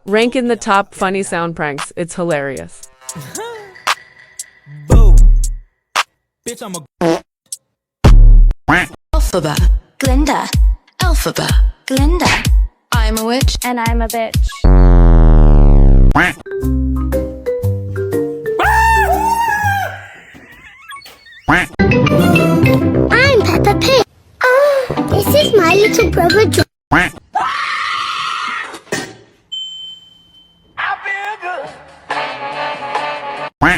Rank in the top funny sound pranks. It's hilarious. Boo. Bitch, I'm a Alphabet. Glinda. Alphabet. Glinda. I'm a witch. And I'm a bitch. I'm Peppa Pig. Oh, this is my little brother John.